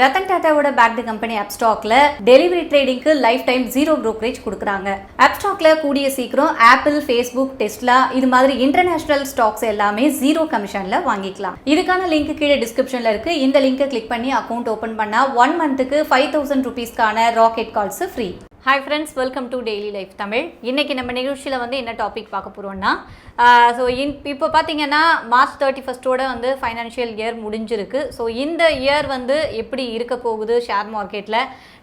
ரத்தன் டாட்டாவோட backed company ஆப்ஸ்டாக்ல delivery ட்ரேடிங்க்கு லைஃப் டைம் 0 brokerage கொடுக்குறாங்க. ஆப்ஸ்டாக்ல கூடிய சீக்கிரம் ஆப்பிள், ஃபேஸ்புக், டெஸ்லா இது மாதிரி இன்டர்நேஷனல் ஸ்டாக்ஸ் எல்லாமே 0 கமிஷன்ல வாங்கிக்கலாம். இதுக்கான லிங்க் கீழே டிஸ்கிரிப்ஷன்ல இருக்கு. இந்த லிங்கை கிளிக் பண்ணி அக்கௌண்ட் ஓபன் பண்ணா 1 மந்த்துக்கு 5000 rupeesக்கான rocket calls free. Hi friends, welcome to daily life Tamil. இன்றைக்கி நம்ம நிகழ்ச்சியில் என்ன டாபிக் பார்க்க போகிறோம்னா, இப்போ பார்த்தீங்கன்னா மார்ச் 31 ஃபைனான்ஷியல் இயர் முடிஞ்சிருக்கு. ஸோ இந்த இயர் எப்படி இருக்க போகுது, ஷேர் மார்க்கெட்டில்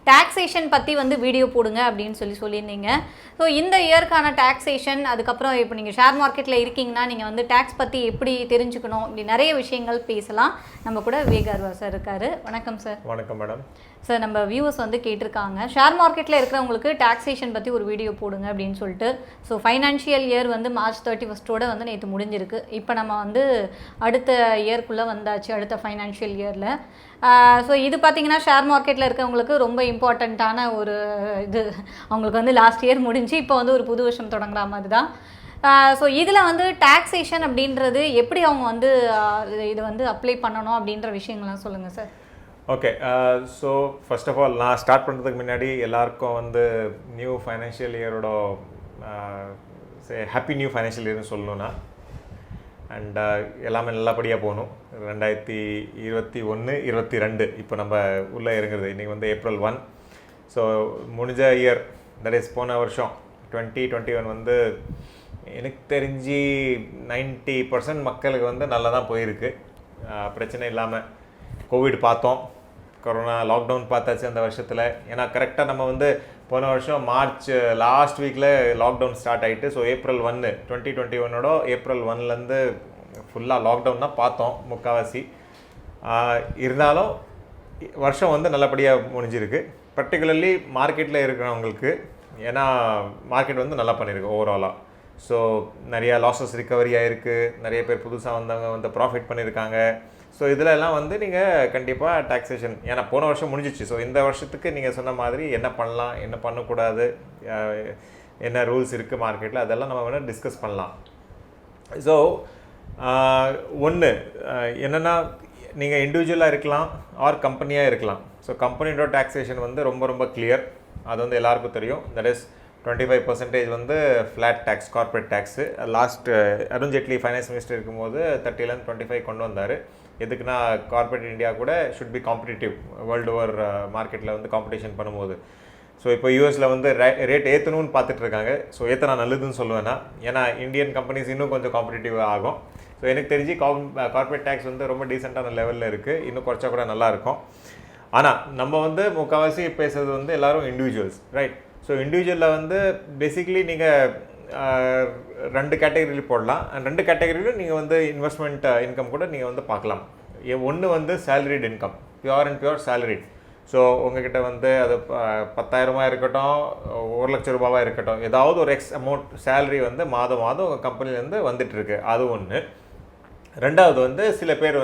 டாக்ஸேஷன் பற்றி வீடியோ போடுங்க அப்படின்னு சொல்லியிருந்தீங்க. ஸோ இந்த இயர்க்கான டாக்ஸேஷன், அதுக்கப்புறம் இப்போ நீங்கள் ஷேர் மார்க்கெட்டில் இருக்கீங்கன்னா நீங்கள் டேக்ஸ் பற்றி எப்படி தெரிஞ்சுக்கணும், இப்படி நிறைய விஷயங்கள் பேசலாம். நம்ம கூட விவேகார்வா சார் இருக்கார். வணக்கம் சார். வணக்கம் மேடம். சார், நம்ம வியூவர்ஸ் கேட்டிருக்காங்க, ஷேர் மார்க்கெட்டில் இருக்கிறவங்களுக்கு டாக்ஸேஷன் பற்றி ஒரு வீடியோ போடுங்க அப்படின்னு சொல்லிட்டு. ஸோ ஃபைனான்ஷியல் இயர் மார்ச் 31 நேற்று முடிஞ்சிருக்கு. இப்போ நம்ம அடுத்த இயர்க்குள்ளே வந்தாச்சு, அடுத்த ஃபைனான்ஷியல் இயரில். ஸோ இது பார்த்திங்கன்னா ஷேர் மார்க்கெட்டில் இருக்கவங்களுக்கு ரொம்ப இம்பார்ட்டண்ட்டான ஒரு இது. அவங்களுக்கு லாஸ்ட் இயர் முடிஞ்சு இப்போ ஒரு புது வருஷம் தொடங்குற மாதிரி தான். ஸோ இதில் டாக்ஸேஷன் அப்படின்றது எப்படி அவங்க இது அப்ளை பண்ணணும் அப்படின்ற விஷயங்கள்லாம் சொல்லுங்கள் sir. Okay, so first of all நான் ஸ்டார்ட் பண்ணுறதுக்கு முன்னாடி எல்லாருக்கும் நியூ ஃபைனான்ஷியல் இயரோட ஹாப்பி நியூ ஃபைனான்ஷியல் இயர்னு சொல்லணும்னா, அண்ட் எல்லாமே நல்லபடியாக போகணும். 2021, 22 இப்போ நம்ம உள்ளே இறங்குறது. இன்றைக்கி ஏப்ரல் 1. ஸோ முடிஞ்ச இயர், தட் இஸ் போன வருஷம் 2021 எனக்கு தெரிஞ்சு 90% மக்களுக்கு நல்லா தான் போயிருக்கு. பிரச்சனை இல்லாமல் கோவிட் பார்த்தோம், கொரோனா லாக்டவுன் பார்த்தாச்சு அந்த வருஷத்தில். ஏன்னா கரெக்டாக நம்ம போன வருஷம் மார்ச் லாஸ்ட் வீக்கில் லாக்டவுன் ஸ்டார்ட் ஆகிட்டு, ஸோ ஏப்ரல் 1 2021 ஏப்ரல் 1லேருந்து ஃபுல்லாக லாக்டவுன் தான் பார்த்தோம் முக்கால்வாசி. இருந்தாலும் வருஷம் நல்லபடியாக முடிஞ்சிருக்கு, பர்டிகுலர்லி மார்க்கெட்டில் இருக்கிறவங்களுக்கு. ஏன்னா மார்க்கெட் நல்லா பண்ணியிருக்கு ஓவராலாக. ஸோ நிறையா லாஸஸ் ரிகவரி ஆகிருக்கு, நிறைய பேர் புதுசாக வந்தவங்க ப்ராஃபிட் பண்ணியிருக்காங்க. ஸோ இதில் எல்லாம் நீங்கள் கண்டிப்பாக டாக்ஸேஷன், ஏன்னா போன வருஷம் முடிஞ்சிச்சு. ஸோ இந்த வருஷத்துக்கு நீங்கள் சொன்ன மாதிரி என்ன பண்ணலாம், என்ன பண்ணக்கூடாது, என்ன ரூல்ஸ் இருக்குது மார்க்கெட்டில், அதெல்லாம் நம்ம டிஸ்கஸ் பண்ணலாம். ஸோ ஒன்று என்னென்னா, நீங்கள் இண்டிவிஜுவலாக இருக்கலாம் ஆர் கம்பெனியாக இருக்கலாம். ஸோ கம்பெனியோட டாக்ஸேஷன் ரொம்ப ரொம்ப கிளியர். அது எல்லாருக்கும் தெரியும். That is 25% flat tax, corporate tax. Last Arun Jaitley finance minister இருக்கும்போது 30லேருந்து 25 கொண்டு வந்தார். எதுக்குன்னா கார்பரேட் இந்தியா கூட should be competitive world over மார்க்கெட்டில் காம்படிஷன் பண்ணும்போது. ஸோ இப்போ யூஎஸில் ரேட் ஏற்றணும்னு பார்த்துட்ருக்காங்க. ஸோ ஏற்றினா நல்லதுன்னு சொல்லுவேன்னா, ஏன்னா இந்தியன் கம்பெனிஸ் இன்னும் கொஞ்சம் காம்படிட்டிவ் ஆகும். ஸோ எனக்கு தெரிஞ்சு கார்பரேட் டேக்ஸ் ரொம்ப டீசெண்டான லெவலில் இருக்குது. இன்னும் குறைச்சா கூட நல்லாயிருக்கும். ஆனால் நம்ம முக்கால்வாசி பேசுகிறது எல்லோரும் இண்டிவிஜுவல்ஸ், ரைட்? ஸோ இண்டிவிஜுவலில் பேசிக்கலி நீங்கள் 2 கேட்டகரியில் போடலாம். அண்ட் 2 கேட்டகரியிலும் நீங்கள் இன்வெஸ்ட்மெண்ட் இன்கம் கூட நீங்கள் பார்க்கலாம். ஒன்று salaried income, pure and pure salaried. So உங்ககிட்ட அது 10,000 இருக்கட்டும், 1,00,000 ரூபாவாக இருக்கட்டும், ஏதாவது ஒரு அமௌண்ட் சேலரி மாதம் மாதம் உங்கள் கம்பெனிலேருந்து வந்துட்டுருக்கு. அது ஒன்று. ரெண்டாவது சில பேர்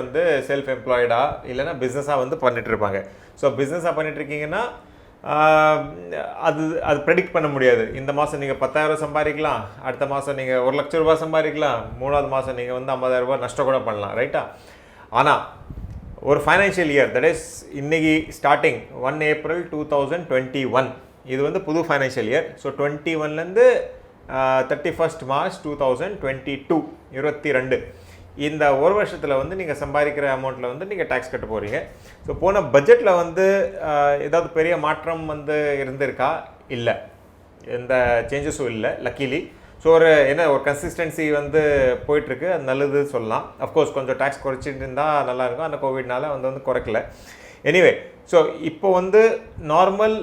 செல்ஃப் எம்ப்ளாய்டாக இல்லைன்னா பிஸ்னஸாக பண்ணிகிட்ருப்பாங்க. ஸோ பிஸ்னஸாக பண்ணிகிட்ருக்கீங்கன்னா அது ப்ரெடிக்ட் பண்ண முடியாது. இந்த மாதம் நீங்கள் 10,000 சம்பாதிக்கலாம், அடுத்த மாதம் நீங்கள் 1,00,000 ரூபா சம்பாதிக்கலாம், 3வது மாதம் நீங்கள் 50,000 ரூபா நஷ்டம் கூட பண்ணலாம், ரைட்டா? ஆனால் ஒரு ஃபைனான்ஷியல் இயர், தட் இஸ் இன்னைக்கு ஸ்டார்டிங் 1 ஏப்ரல் 2021, இது புது ஃபைனான்ஷியல் இயர். ஸோ 21லேருந்து 31 மார்ச் 2022, 22 இந்த ஒரு வருஷத்தில் நீங்கள் சம்பாதிக்கிற அமௌண்ட்டில் நீங்கள் டேக்ஸ் கட்ட போகிறீங்க. ஸோ போன பட்ஜெட்டில் ஏதாவது பெரிய மாற்றம் இருந்திருக்கா? இல்லை, எந்த சேஞ்சஸும் இல்லை லக்கிலி. ஸோ ஒரு கன்சிஸ்டன்சி போயிட்டுருக்கு, அது நல்லது சொல்லலாம். அஃப்கோர்ஸ் கொஞ்சம் டேக்ஸ் குறைச்சிட்டு இருந்தால் நல்லாயிருக்கும். அந்த கோவிட்னால குறைக்கல. எனிவே, ஸோ இப்போ நார்மல்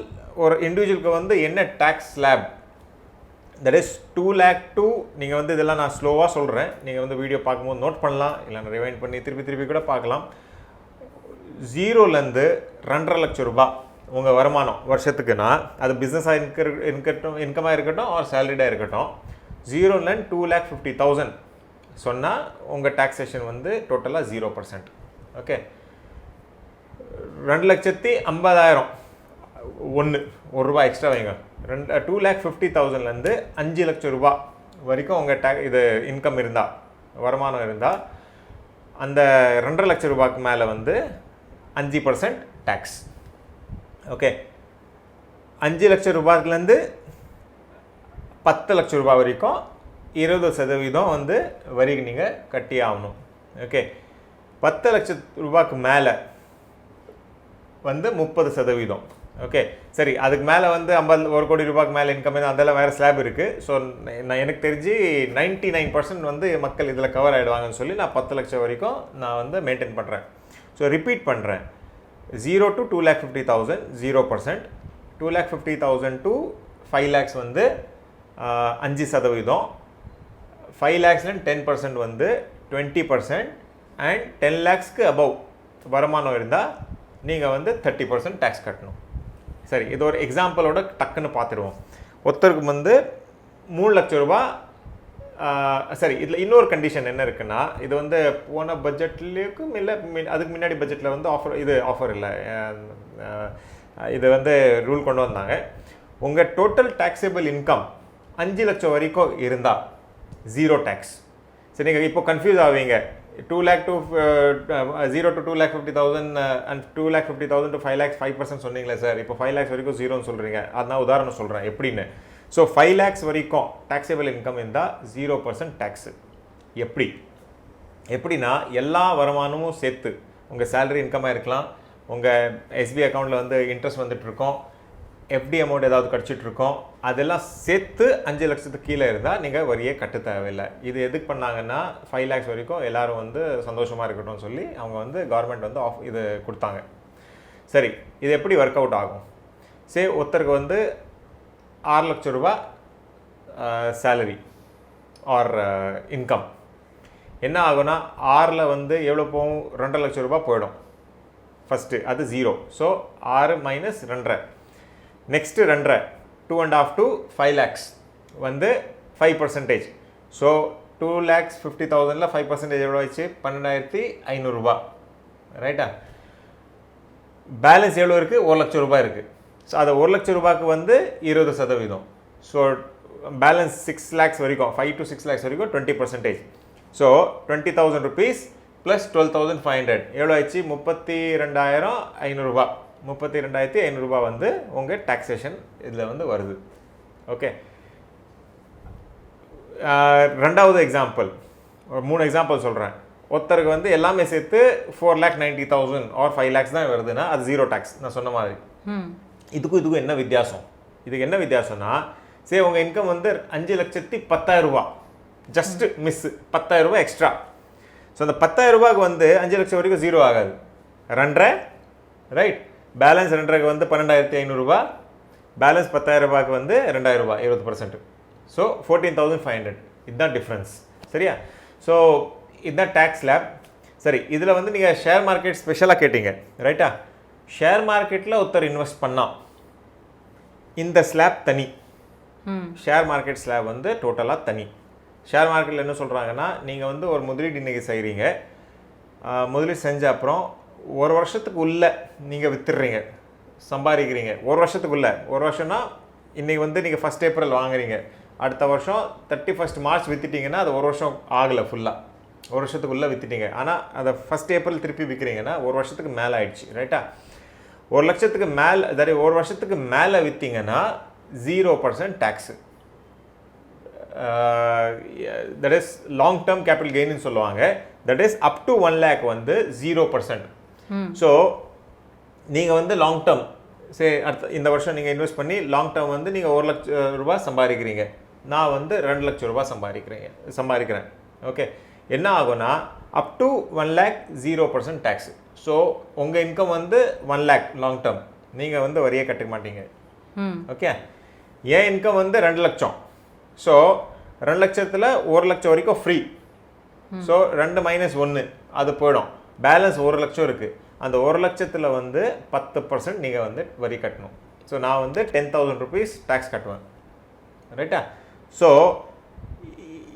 ஒரு இண்டிவிஜுவலுக்கு என்ன tax slab, that is 2 lakh to, நீங்கள் இதெல்லாம் நான் ஸ்லோவாக சொல்கிறேன், நீங்கள் வீடியோ பார்க்கும்போது நோட் பண்ணலாம், இல்லை ரிவைண்ட் பண்ணி திருப்பி கூட பார்க்கலாம். 0லேருந்து 2.5 லட்சம் ரூபா உங்கள் வருமானம் வருஷத்துக்குன்னா, அது பிஸ்னஸாக இன்கமாக இருக்கட்டும் ஆர் சேலரிடாக இருக்கட்டும், 0லேருந்து 2,50,000 சொன்னால் உங்கள் டாக்ஸேஷன் டோட்டலாக 0%. ஓகே, 2,50,000 1 ரூபா எக்ஸ்ட்ரா வைங்க. 2,50,000லேருந்து 5 லட்சம் ரூபா வரைக்கும் உங்கள் இது இன்கம் இருந்தால், வருமானம் இருந்தால், அந்த 2.5 லட்சம் ரூபாய்க்கு மேலே 5% டேக்ஸ். ஓகே, 5 லட்சம் ரூபாய்க்குலேருந்து 10 லட்சம் ரூபாய் வரைக்கும் 20% வந்து வரி நீங்கள் கட்டி ஆகணும். ஓகே, 10 லட்சம் ரூபாய்க்கு மேலே வந்து 30%. ஓகே, சரி, அதுக்கு மேலே வந்து 1 கோடி ரூபாய்க்கு மேலே இன்கம் அதெல்லாம் வேறு ஸ்லாப் இருக்குது. ஸோ நான் எனக்கு தெரிஞ்சு 99% வந்து மக்கள் இதில் கவர் ஆகிடுவாங்கன்னு சொல்லி நான் 10 லட்சம் வரைக்கும் நான் வந்து மெயின்டைன் பண்ணுறேன். ஸோ ரிப்பீட் பண்ணுறேன், 0 to 2,50,000 0%, 2,50,000 to 5 lakhs வந்து 5%, 5 lakhsலேருந்து 10% வந்து 20%, அண்ட் 10 lakhsக்கு அபவ் வருமானம் இருந்தால் நீங்கள் வந்து 30% டேக்ஸ் கட்டணும். சரி, இது ஒரு எக்ஸாம்பிளோட டக்குன்னு பார்த்துடுவோம். ஒருத்தருக்கு வந்து 3 லட்சம் ரூபா. சரி, இதில் இன்னொரு கண்டிஷன் என்ன இருக்குன்னா, இது வந்து போன பட்ஜெட்லேயும் இல்லை, அதுக்கு முன்னாடி பட்ஜெட்டில் வந்து ஆஃபர் இல்லை, இது வந்து ரூல் கொண்டு வந்தாங்க. உங்கள் டோட்டல் டேக்ஸபிள் இன்கம் 5 லட்சம் வரைக்கும் இருந்தால் 0 டேக்ஸ். சரி, நீங்கள் இப்போ கன்ஃபியூஸ் ஆவீங்க, 2 lakh to 0 to 2,50,000 and 2,50,000 to 5 lakhs 5% சொன்னீங்களே சார், இப்போ 5 lakhs வரைக்கும் 0ன்னு சொல்கிறீங்க. நான் உதாரணம் சொல்கிறேன் எப்படின்னு. ஸோ 5 lakhs வரைக்கும் டேக்ஸபிள் இன்கம் இருந்தால் 0% டேக்ஸு. எப்படின்னா எல்லா வருமானமும் சேர்த்து, உங்கள் சேலரி இன்கமாக இருக்கலாம், உங்கள் எஸ்பிஐ அக்கௌண்ட்டில் வந்து இன்ட்ரெஸ்ட் வந்துட்டுருக்கோம், எஃப்டி அமௌண்ட் ஏதாவது கிடச்சிட்ருக்கோம், அதெல்லாம் சேர்த்து 5 லட்சத்துக்கு கீழே இருந்தால் நீங்கள் வரியே கட்ட தேவையில்லை. இது எதுக்கு பண்ணாங்கன்னா 5 lakhs வரைக்கும் எல்லோரும் வந்து சந்தோஷமாக இருக்கட்டும்னு சொல்லி அவங்க வந்து கவர்மெண்ட் வந்து இது கொடுத்தாங்க. சரி, இது எப்படி ஒர்க் அவுட் ஆகும்? ஒருத்தருக்கு வந்து 6 லட்சம் ரூபா சேலரி ஆர் இன்கம். என்ன ஆகும்னா 6ல் வந்து எவ்வளோ போகும்? 2.5 லட்சம் ரூபா போயிடும் ஃபஸ்ட்டு, அது 0. So 6 minus 2.5, next 2.5, 2.5 to 5 lakhs வந்து 5%. ஸோ 2,50,000ல் 5% எவ்வளோ ஆயிடுச்சு? 12,500 ரூபா. ரைட்டா? பேலன்ஸ் எவ்வளோ இருக்குது? 1 லட்சம் ரூபாய் இருக்குது. ஸோ அது 1 லட்சம் ரூபாய்க்கு வந்து 20%. ஸோ பேலன்ஸ் 6 lakhs வரைக்கும், 5 to 6 lakhs வரைக்கும் 20%. ஸோ 20,000 rupees ப்ளஸ் 12,500 எவ்வளோ ஆயிடுச்சு? 32,500 ரூபா. 32,500 ரூபா வந்து உங்கள் டாக்ஸேஷன் இதில் வந்து வருது. ஓகே, ரெண்டாவது எக்ஸாம்பிள், ஒரு 3 எக்ஸாம்பிள் சொல்கிறேன். ஒருத்தருக்கு வந்து எல்லாமே சேர்த்து 4,90,000 ஆர் 5 lakhs தான் வருதுன்னா அது 0 டேக்ஸ். நான் சொன்ன மாதிரி. இதுக்கும் என்ன வித்தியாசம்? இதுக்கு என்ன வித்தியாசம்னா, சரி, உங்கள் இன்கம் வந்து 5,10,000 ரூபா, ஜஸ்ட் மிஸ் 10,000 ரூபா எக்ஸ்ட்ரா. ஸோ அந்த 10,000 ரூபாய்க்கு வந்து 5 லட்சம் வரைக்கும் 0 ஆகாது. 2.5, ரைட்? பேலன்ஸ் 2.5க்கு வந்து 12,500 ரூபா, பேலன்ஸ் 10,000 ரூபாய்க்கு வந்து 2,000 ரூபா, 20%. ஸோ 14,500. இதுதான் டிஃப்ரென்ஸ். சரியா? ஸோ இதுதான் டேக்ஸ் ஸ்லாப். சரி, இதில் வந்து நீங்கள் ஷேர் மார்க்கெட் ஸ்பெஷலாக கேட்டீங்க, ரைட்டா? ஷேர் மார்க்கெட்டில் ஒருத்தர் இன்வெஸ்ட் பண்ணால் இந்த ஸ்லாப் தனி, ஷேர் மார்க்கெட் ஸ்லாப் வந்து டோட்டலாக தனி. ஷேர் மார்க்கெட்டில் என்ன சொல்கிறாங்கன்னா, நீங்கள் வந்து ஒரு முதலீடு இன்றைக்கி செய்கிறீங்க, முதலீடு செஞ்ச அப்புறம் 1 வருஷத்துக்கு உள்ளே நீங்கள் வித்துடுறீங்க, சம்பாதிக்கிறீங்க. 1 வருஷத்துக்குள்ளே, 1 வருஷம்னா இன்றைக்கி வந்து நீங்கள் 1 ஏப்ரல் வாங்குறீங்க, அடுத்த வருஷம் 31 மார்ச் விற்றுட்டிங்கன்னா அது 1 வருஷம் ஆகலை, ஃபுல்லாக 1 வருஷத்துக்குள்ளே விற்றுட்டீங்க. ஆனால் அதை 1 ஏப்ரல் திருப்பி விற்கிறீங்கன்னா 1 வருஷத்துக்கு மேலே ஆயிடுச்சு, ரைட்டா? 1 லட்சத்துக்கு மேலே, அதாவது 1 வருஷத்துக்கு மேலே விற்றீங்கன்னா 0% tax. That is long term capital கெயின்னு சொல்லுவாங்க. That is up to 1 lakh வந்து 0%. ஸோ நீங்கள் வந்து லாங் டேர்ம், சரி, இந்த வருஷம் நீங்கள் இன்வெஸ்ட் பண்ணி லாங் டேர்ம் வந்து நீங்கள் 1 லட்சம் ரூபா சம்பாதிக்கிறீங்க, நான் வந்து 2 லட்சம் ரூபா சம்பாதிக்கிறேன். ஓகே, என்ன ஆகும்னா up to 1 lakh 0% tax. So உங்கள் இன்கம் வந்து 1 lakh லாங் டேர்ம், நீங்கள் வந்து வரியே கட்ட மாட்டீங்க. ஓகே, என் இன்கம் வந்து 2 லட்சம். ஸோ 2 லட்சத்தில் 1 லட்சம் வரைக்கும் ஃப்ரீ. ஸோ 2 minus 1 அது போயிடும். பேலன்ஸ் 1 லட்சம் இருக்குது. அந்த 1 லட்சத்தில் வந்து 10% நீங்கள் வந்து வரி கட்டணும். ஸோ நான் வந்து 10,000 rupees டேக்ஸ் கட்டுவேன், ரைட்டா? ஸோ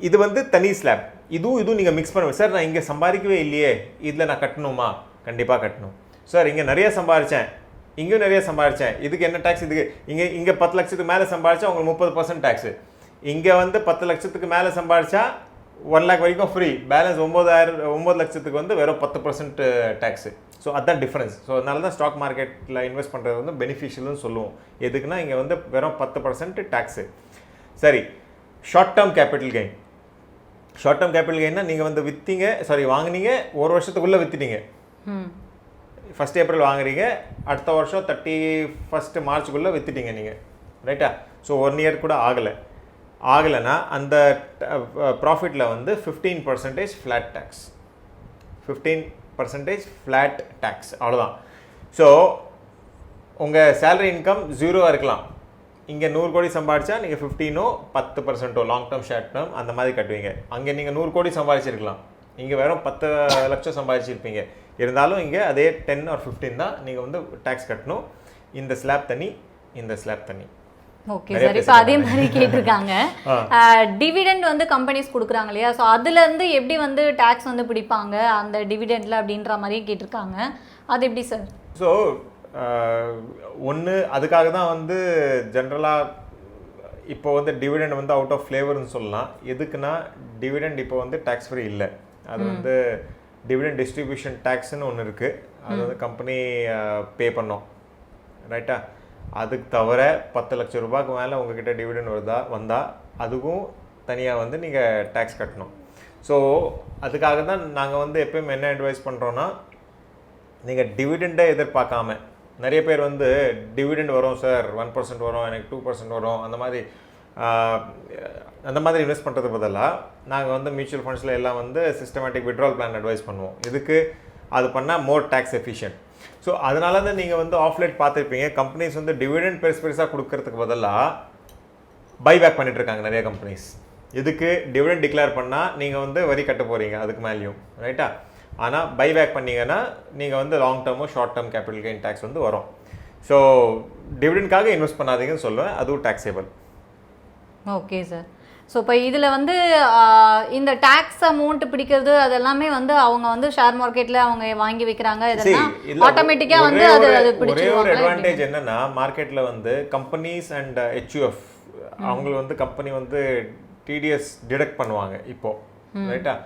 இது வந்து தனி ஸ்லாப். இதுவும் நீங்கள் மிக்ஸ் பண்ணுவேன். சார், நான் இங்கே சம்பாதிக்கவே இல்லையே, இதில் நான் கட்டணுமா? கண்டிப்பாக கட்டணும். சார், இங்கே நிறைய சம்பாதிச்சேன், இங்கேயும் நிறைய சம்பாதிச்சேன், இதுக்கு என்ன டேக்ஸ்? இதுக்கு இங்கே 10 லட்சத்துக்கு மேலே சம்பாதிச்சா உங்களுக்கு 30% டேக்ஸு. இங்கே வந்து 10 லட்சத்துக்கு மேலே சம்பாதிச்சா 1 lakh வரைக்கும் ஃப்ரீ. பேலன்ஸ் 9 லட்சத்துக்கு வந்து வெறும் 10% டேக்ஸு. ஸோ ஸோ அதுதான் டிஃப்ரென்ஸ். ஸோ அதனால தான் ஸ்டாக் மார்க்கெட்டில் இன்வெஸ்ட் பண்ணுறது வந்து பெனிஃபிஷியல்னு சொல்லுவோம். எதுக்குன்னா இங்கே வந்து வெறும் 10% டேக்ஸு. சரி, short term capital gain. Short term capital கெயின்னா நீங்கள் வந்து வாங்குனீங்க, ஒரு வருஷத்துக்குள்ளே விற்றுட்டீங்க. 1 ஏப்ரல் வாங்குறீங்க, அடுத்த வருஷம் 31 மார்ச்சுக்குள்ளே விற்றுட்டீங்க நீங்கள், ரைட்டா? ஸோ 1 இயர் கூட ஆகலைன்னா அந்த ப்ராஃபிட்டில் வந்து 15% ஃப்ளாட் டேக்ஸ். 15% ஃப்ளாட் டேக்ஸ், அவ்வளோதான். ஸோ உங்கள் சேலரி இன்கம் 0 இருக்கலாம். இங்கே 100 கோடி சம்பாதிச்சா நீங்கள் 15ஓ 10%ஓ லாங் டேர்ம் ஷார்ட் டேர்ம் அந்த மாதிரி கட்டுவீங்க. அங்கே நீங்கள் 100 கோடி சம்பாதிச்சிருக்கலாம், இங்கே வெறும் 10 லட்சம் சம்பாதிச்சிருப்பீங்க. இருந்தாலும் இங்கே அதே 10 or 15 தான் நீங்கள் வந்து டேக்ஸ் கட்டணும். இந்த ஸ்லாப் தனி, இந்த ஸ்லாப் தனி. ஓகே சார், இப்போ அதே மாதிரி கேட்டிருக்காங்க. டிவிடெண்ட் வந்து கம்பெனிஸ் கொடுக்குறாங்க இல்லையா, ஸோ அதுலேருந்து எப்படி வந்து டேக்ஸ் வந்து பிடிப்பாங்க அந்த டிவிடெண்டில் அப்படின்ற மாதிரி கேட்டிருக்காங்க. அது எப்படி சார்? ஸோ ஒன்று அதுக்காக தான் வந்து ஜென்ரலாக இப்போ வந்து டிவிடெண்ட் வந்து அவுட் ஆஃப் ஃப்ளேவர்னு சொல்லலாம். எதுக்குன்னா டிவிடெண்ட் இப்போ வந்து டேக்ஸ் ஃப்ரீ இல்லை. அது வந்து டிவிடெண்ட் டிஸ்ட்ரிபியூஷன் டேக்ஸ்ன்னு ஒன்று இருக்குது. அது வந்து கம்பெனி பே பண்ணோம், ரைட்டா? அதுக்கு தவிர 10 லட்சம் ரூபாய்க்கு மேலே உங்ககிட்ட டிவிடெண்ட் வந்தால் அதுக்கும் தனியாக வந்து நீங்கள் டேக்ஸ் கட்டணும். ஸோ அதுக்காக தான் நாங்கள் வந்து எப்பயும் என்ன அட்வைஸ் பண்ணுறோன்னா, நீங்கள் டிவிடெண்டை எதிர்பார்க்காம, நிறைய பேர் வந்து டிவிடெண்ட் வரும் சார், 1% வரும், எனக்கு 2% வரும், அந்த மாதிரி இன்வெஸ்ட் பண்ணுறது பதிலாக நாங்கள் வந்து மியூச்சுவல் ஃபண்ட்ஸில் எல்லாம் வந்து சிஸ்டமேட்டிக் விட்ரால் பிளான் அட்வைஸ் பண்ணுவோம். இதுக்கு அது பண்ணால் மோர் டேக்ஸ் எஃபிஷியன்ட். ஸோ அதனால தான் நீங்கள் வந்து ஆஃப்லைட் பார்த்துருப்பீங்க, கம்பெனிஸ் வந்து டிவிடெண்ட் பெருசாக கொடுக்கறதுக்கு பதிலாக பைபேக் பண்ணிட்டுருக்காங்க நிறைய கம்பெனிஸ். இதுக்கு டிவிடெண்ட் டிக்ளேர் பண்ணால் நீங்கள் வந்து வரி கட்ட போகிறீங்க அதுக்கு மேலேயும், ரைட்டா? ஆனால் பைபேக் பண்ணிங்கன்னா நீங்கள் வந்து லாங் டேர்மோ short term capital gain tax வந்து வரும். ஸோ டிவிடெண்ட்காக இன்வெஸ்ட் பண்ணாதீங்கன்னு சொல்லுவேன், அதுவும் டேக்ஸேபிள். Okay sir. ஸோ இப்போ இதில் வந்து இந்த டேக்ஸ் அமௌண்ட் பிடிக்கிறது அதெல்லாமே வந்து அவங்க வந்து ஷேர் மார்க்கெட்டில் அவங்க வாங்கி வைக்கிறாங்க, இதெல்லாம் ஆட்டோமேட்டிக்காக வந்து அது ஒரே ஒரு அட்வான்டேஜ் என்னன்னா, மார்க்கெட்டில் வந்து கம்பெனிஸ் அண்ட் HUF அவங்க வந்து கம்பெனி வந்து டிடிஎஸ் டிடக்ட் பண்ணுவாங்க இப்போ, ரைட்டா?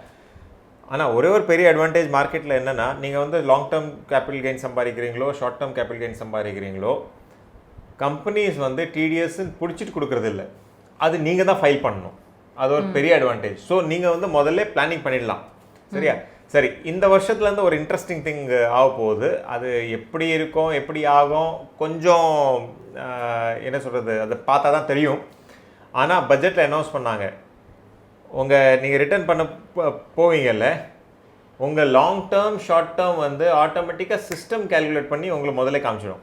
ஆனால் ஒரே ஒரு பெரிய அட்வான்டேஜ் மார்க்கெட்டில் என்னென்னா, நீங்கள் வந்து லாங் டேர்ம் கேபிட்டல் கெயின் சம்பாதிக்கிறீங்களோ ஷார்ட் டேர்ம் கேபிட்டல் கெயின் சம்பாதிக்கிறீங்களோ, கம்பெனிஸ் வந்து டிடிஎஸ்ன்னு பிடிச்சிட்டு கொடுக்குறது இல்லை, அது நீங்கள் தான் ஃபைல் பண்ணணும். அது ஒரு பெரிய அட்வான்டேஜ். ஸோ நீங்கள் வந்து முதல்ல பிளானிங் பண்ணிடலாம், சரியா? சரி, இந்த வருஷத்துலேருந்து ஒரு இன்ட்ரெஸ்டிங் திங் ஆக போகுது. அது எப்படி இருக்கும், எப்படி ஆகும், கொஞ்சம் என்ன சொல்கிறது, அதை பார்த்தா தான் தெரியும். ஆனால் பட்ஜெட்டில் அனௌன்ஸ் பண்ணாங்க, நீங்கள் ரிட்டர்ன் பண்ண போவீங்கல்ல, உங்கள் லாங் டேர்ம் ஷார்ட் டேர்ம் வந்து ஆட்டோமேட்டிக்காக சிஸ்டம் கேல்குலேட் பண்ணி உங்களுக்கு முதல்ல காமிச்சிடும்.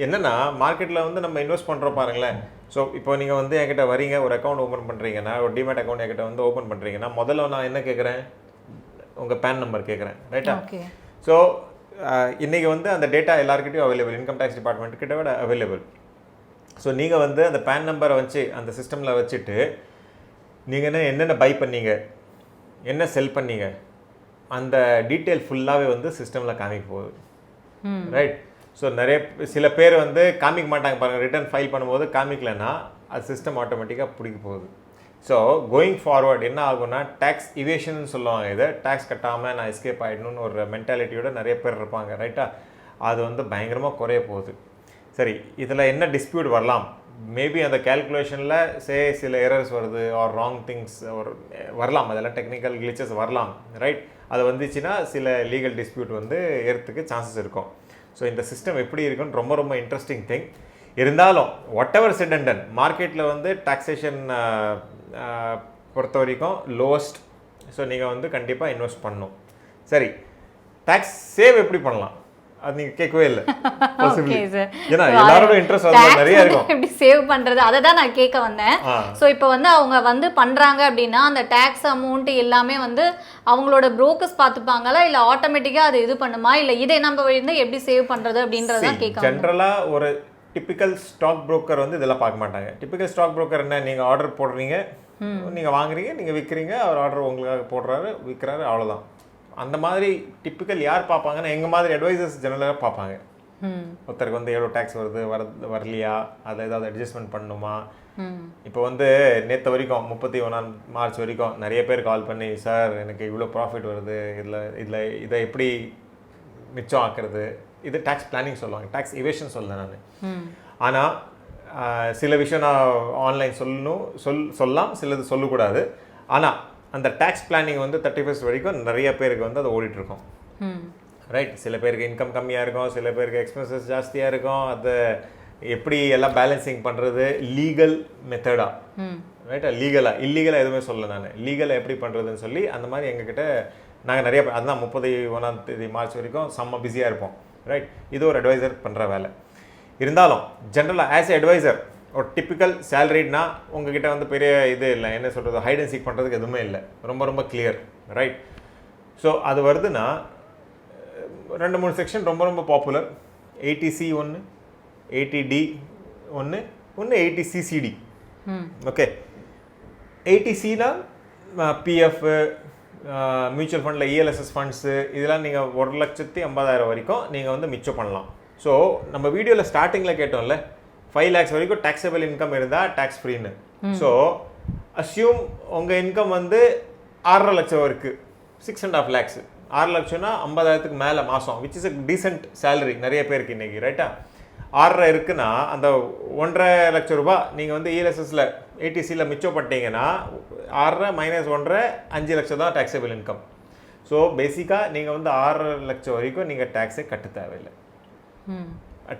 என்னென்னா மார்க்கெட்டில் வந்து நம்ம இன்வெஸ்ட் பண்ணுறோம் பாருங்களேன். ஸோ இப்போ நீங்கள் வந்து என்கிட்ட வரீங்க, ஒரு அக்கௌண்ட் ஓப்பன் பண்ணுறீங்கன்னா, ஒரு டிமேட் அக்கௌண்ட் என்கிட்ட வந்து ஓப்பன் பண்ணுறீங்கன்னா, முதல்ல நான் என்ன கேட்குறேன், உங்கள் பேன் நம்பர் கேட்குறேன், ரைட்டா? ஸோ இன்றைக்கி வந்து அந்த டேட்டா எல்லாருக்கிட்டையும் அவைலபிள், இன்கம் டேக்ஸ் டிபார்ட்மெண்ட் கிட்ட விட அவைலபிள். ஸோ நீங்கள் வந்து அந்த பேன் நம்பரை வச்சு அந்த சிஸ்டமில் வச்சுட்டு நீங்கள் என்னென்ன பை பண்ணீங்க, என்ன செல் பண்ணீங்க, அந்த டீட்டெயில் ஃபுல்லாகவே வந்து சிஸ்டமில் காமிக்க போகுது, ரைட்? ஸோ சில பேர் வந்து காமிக்க மாட்டாங்க பாருங்கள், ரிட்டர்ன் ஃபைல் பண்ணும்போது காமிக்கலைன்னா அது சிஸ்டம் ஆட்டோமேட்டிக்காக பிடிக்க போகுது. ஸோ கோயிங் ஃபார்வர்ட் என்ன ஆகும்னா, டேக்ஸ் இவேஷன் சொல்லுவாங்க. இதை டேக்ஸ் கட்டாமல் நான் எஸ்கேப் ஆகிடணும்னு ஒரு மென்டாலிட்டியோட நிறைய பேர் இருப்பாங்க, ரைட்டா? அது வந்து பயங்கரமாக குறைய போகுது. சரி, இதில் என்ன டிஸ்பியூட் வரலாம், மேபி அந்த கேல்குலேஷனில் சில எரர்ஸ் வருது, ஆர் ராங் திங்ஸ் வரலாம், அதெல்லாம் டெக்னிக்கல் கிளிச்சஸ் வரலாம், ரைட்? அது வந்துச்சுன்னா சில லீகல் டிஸ்பியூட் வந்து ஏறத்துக்கு சான்சஸ் இருக்கும். ஸோ இந்த சிஸ்டம் எப்படி இருக்குன்னு ரொம்ப ரொம்ப இன்ட்ரெஸ்டிங் திங். இருந்தாலும் what ever said and ton, மார்க்கெட்டில் வந்து டாக்ஸேஷன் பொறுத்த வரைக்கும் லோவஸ்ட். ஸோ நீங்கள் வந்து கண்டிப்பாக இன்வெஸ்ட் பண்ணணும். சரி, டேக்ஸ் சேவ் எப்படி பண்ணலாம், அது நீங்கள் கேட்கவே இல்லை. ஏன்னா எல்லாரோட இன்ட்ரெஸ்ட் அதில் நிறைய இருக்கும், எப்படி சேவ் பண்ணுறது, அதை தான் நான் கேட்க வந்தேன். ஸோ இப்போ வந்து அவங்க வந்து பண்ணுறாங்க அப்படின்னா அந்த டேக்ஸ் அமௌண்ட் எல்லாமே வந்து அவங்களோட புரோக்கர்ஸ் பார்த்துப்பாங்களா, இல்லை ஆட்டோமேட்டிக்காக அது இது பண்ணுமா, இல்லை இதை நம்ம வந்து எப்படி சேவ் பண்ணுறது அப்படின்றத கேட்க. ஜென்ரலாக ஒரு டிப்பிக்கல் ஸ்டாக் புரோக்கர் வந்து இதெல்லாம் பார்க்க மாட்டாங்க. டிப்பிக்கல் ஸ்டாக் புரோக்கர் என்ன, நீங்கள் ஆர்டர் போடுறீங்க, நீங்கள் வாங்குறீங்க, நீங்கள் விற்கிறீங்க, அவர் ஆர்டர் உங்களுக்காக போடுறாரு, விற்கிறாரு, அவ்வளோதான். அந்த மாதிரி டிப்பிக்கல் யார் பார்ப்பாங்கன்னா, எங்கள் மாதிரி அட்வைசர்ஸ் ஜெனரலாக பார்ப்பாங்க. ஒருத்தருக்கு வந்து எவ்வளோ டேக்ஸ் வருது, வரலையா, அதை ஏதாவது அட்ஜஸ்ட்மெண்ட் பண்ணணுமா. இப்போ வந்து நேற்று வரைக்கும் 31 மார்ச் வரைக்கும் நிறைய பேர் கால் பண்ணி, சார் எனக்கு இவ்வளோ ப்ராஃபிட் வருது, இதை எப்படி மிச்சம் ஆக்குறது, இது டேக்ஸ் பிளானிங் சொல்லுவாங்க, டேக்ஸ் எவேஷன் சொல்ல நான். ஆனால் சில விஷயம் நான் ஆன்லைன் சொல்லலாம், சிலது சொல்லக்கூடாது. ஆனால் அந்த டேக்ஸ் பிளானிங் வந்து 31st வரைக்கும் நிறைய பேருக்கு வந்து அதை ஓடிட்டுருக்கோம். ரைட், சில பேருக்கு இன்கம் கம்மியாக இருக்கும், சில பேருக்கு எக்ஸ்பென்சஸ் ஜாஸ்தியாக இருக்கும். அதை எப்படி எல்லாம் பேலன்சிங் பண்ணுறது லீகல் மெத்தடாக, ரைட்டா, லீகலாக இல்லீகலாக எதுவுமே சொல்ல நான், லீகலாக எப்படி பண்ணுறதுன்னு சொல்லி அந்த மாதிரி எங்ககிட்ட நாங்கள் நிறைய அதுதான் 31 மார்ச் வரைக்கும் செம்ம பிஸியாக இருப்போம். ரைட், இது ஒரு அட்வைசர் பண்ணுற வேலை. இருந்தாலும் ஜென்ரலாக ஆஸ் எ அட்வைசர் ஒரு டிப்பிக்கல் சேலரிட்னா உங்ககிட்ட வந்து பெரிய இது இல்லை, என்ன சொல்கிறது, ஹைட் அண்ட் சீக் பண்ணுறதுக்கு எதுவுமே இல்லை, ரொம்ப ரொம்ப கிளியர். ரைட், ஸோ அது வருதுன்னா 2-3 செக்ஷன் ரொம்ப ரொம்ப பாப்புலர். 80C ஒன்று, 80D ஒன்று, 80CCD. ஓகே, 80Cனா பிஎஃப், மியூச்சுவல் ஃபண்டில் இஎல்எஸ்எஸ் ஃபண்ட்ஸு, இதெல்லாம் நீங்கள் 1,50,000 வரைக்கும் நீங்கள் வந்து மிச்சம் பண்ணலாம். ஸோ நம்ம வீடியோவில் ஸ்டார்டிங்கில் கேட்டோம்ல 5 lakhs வரைக்கும் டேக்ஸபிள் இன்கம் இருந்தால் டேக்ஸ் ஃப்ரீன்னு. ஸோ அஸ்யூம் உங்கள் இன்கம் வந்து 6.5 லட்சம் இருக்குது, 6.5 lakhs, 6 லட்சம்னா 50,000க்கு மேலே மாதம், which is a decent salary நிறைய பேருக்கு இன்றைக்கி. ரைட்டா, 6.5 இருக்குன்னா அந்த 1.5 லட்சம் ரூபாய் நீங்கள் வந்து இஎல்எஸ்எஸில் 80Cயில் மிச்சம் பண்ணிட்டீங்கன்னா 6.5 - 1.5 5 லட்சம் தான் டேக்ஸபிள் இன்கம். ஸோ பேசிக்காக நீங்கள் வந்து 6 லட்சம் வரைக்கும் நீங்கள் டேக்ஸே கட்ட தேவையில்லை.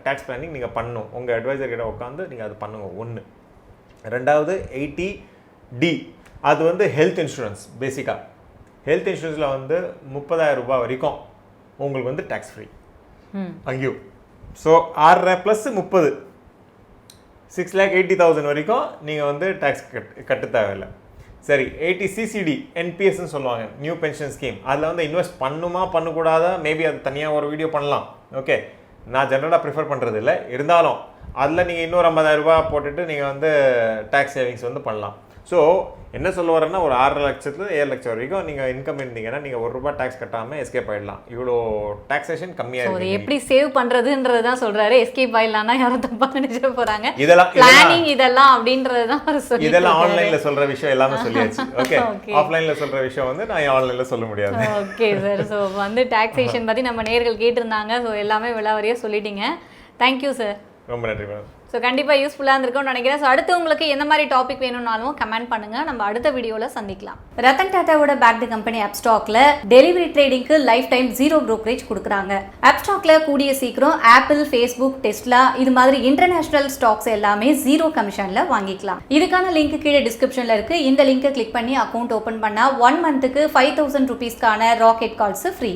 டேக்ஸ் பிளானிங் நீங்கள் பண்ணணும், உங்கள் அட்வைசர் கிட்ட உட்காந்து நீங்கள் அது பண்ணுங்க. ஒன்று. ரெண்டாவது 80D, அது வந்து ஹெல்த் இன்சூரன்ஸ். பேசிக்காக ஹெல்த் இன்சூரன்ஸில் வந்து 30,000 ரூபாய் வரைக்கும் உங்களுக்கு வந்து டேக்ஸ் ஃப்ரீ அங்கேயும். ஸோ 6.5 + 30 6,80,000 வரைக்கும் நீங்கள் வந்து டேக்ஸ் கட்ட தேவையில்லை. சரி, 80CCD என்பிஎஸ்ன்னு சொல்லுவாங்க, நியூ பென்ஷன் ஸ்கீம். அதில் வந்து இன்வெஸ்ட் பண்ணக்கூடாதா, மேபி அது தனியாக ஒரு வீடியோ பண்ணலாம். ஓகே, நான் ஜென்ரலாக ப்ரிஃபர் பண்ணுறது இல்லை. இருந்தாலும் அதில் நீங்கள் இன்னொரு 50,000 ரூபாய் போட்டுட்டு நீங்கள் வந்து டேக்ஸ் சேவிங்ஸ் வந்து பண்ணலாம். ஸோ என்ன சொல்ல வரேன்னா, ஒரு 6 லட்சத்துல 7 லட்சம் வரைக்கும் நீங்கள் இன்கம் இருந்தீங்கன்னா நீங்கள் ₹1 டேக்ஸ் கட்டாமல் எஸ்கேப் ஆகிடலாம். இவ்வளோ டாக்ஸேஷன் கம்மியாக இருக்குது. எப்படி சேவ் பண்ணுறதுன்றது தான் சொல்கிறாரு. எஸ்கேப் ஆகிடலாம்னா யாரும் தப்பாக நினைச்சிட போகிறாங்க. பிளானிங் இதெல்லாம் அப்படின்றது தான் இதெல்லாம் ஆன்லைனில் சொல்கிற விஷயம் எல்லாமே சொல்லியாச்சு. ஓகே, ஆஃப்லைனில் சொல்கிற விஷயம் வந்து நான் ஆன்லைனில் சொல்ல முடியாது. ஓகே சார், ஸோ வந்து டாக்ஸேஷன் பற்றி நம்ம நேயர்கள் கேட்டிருந்தாங்க. ஸோ எல்லாமே விலாவரியாக சொல்லிட்டீங்க. Thank you sir. ரொம்ப நன்றி மேடம். ஸோ கண்டிப்பாக யூஸ்ஃபுல்லாக இருந்திருக்கும்னு நினைக்கிறேன். ஸோ அடுத்து உங்களுக்கு எந்த மாதிரி டாபிக் வேணும்னாலும் கமெண்ட் பண்ணுங்கள், நம்ம அடுத்த வீடியோவில் சந்திக்கலாம். ரத்தன் டாட்டாவோட பேக்டு கம்பெனி ஆப்ஸ்டாக்ல டெலிவரி ட்ரேடிங்க்கு லைஃப் டைம் 0 brokerage கொடுக்குறாங்க. ஆப்ஸ்டாக்ல கூடிய சீக்கிரம் ஆப்பிள், ஃபேஸ்புக், டெஸ்லா இது மாதிரி இன்டர்நேஷனல் ஸ்டாக்ஸ் எல்லாமே 0 கமிஷனில் வாங்கிக்கலாம். இதுக்கான லிங்க் கீழே டிஸ்கிரிப்ஷனில் இருக்குது. இந்த லிங்கை கிளிக் பண்ணி அக்கௌண்ட் ஓப்பன் பண்ணால் 1 monthக்கு 5,000 rupeesக்கான ராக்கெட் கால்ஸ் ஃப்ரீ.